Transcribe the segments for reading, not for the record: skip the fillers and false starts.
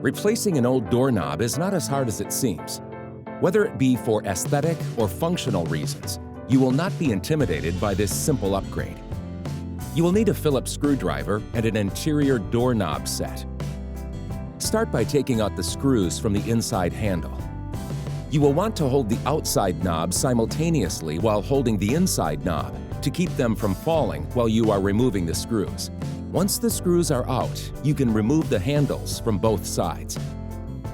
Replacing an old doorknob is not as hard as it seems. Whether it be for aesthetic or functional reasons, you will not be intimidated by this simple upgrade. You will need a Phillips screwdriver and an interior doorknob set. Start by taking out the screws from the inside handle. You will want to hold the outside knob simultaneously while holding the inside knob to keep them from falling while you are removing the screws. Once the screws are out, you can remove the handles from both sides.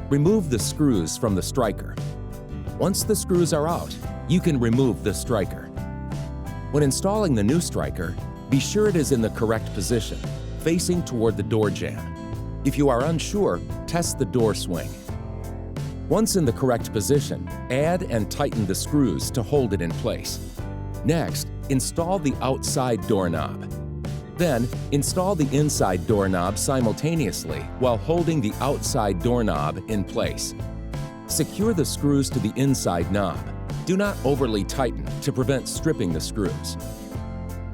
Remove the screws from the striker. Once the screws are out, you can remove the striker. When installing the new striker, be sure it is in the correct position, facing toward the door jamb. If you are unsure, test the door swing. Once in the correct position, add and tighten the screws to hold it in place. Next, install the outside doorknob. Then, install the inside doorknob simultaneously while holding the outside doorknob in place. Secure the screws to the inside knob. Do not overly tighten to prevent stripping the screws.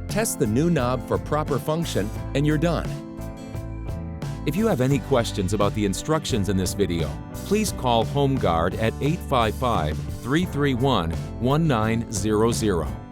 Test the new knob for proper function and you're done. If you have any questions about the instructions in this video, please call HomeGuard at 855-331-1900.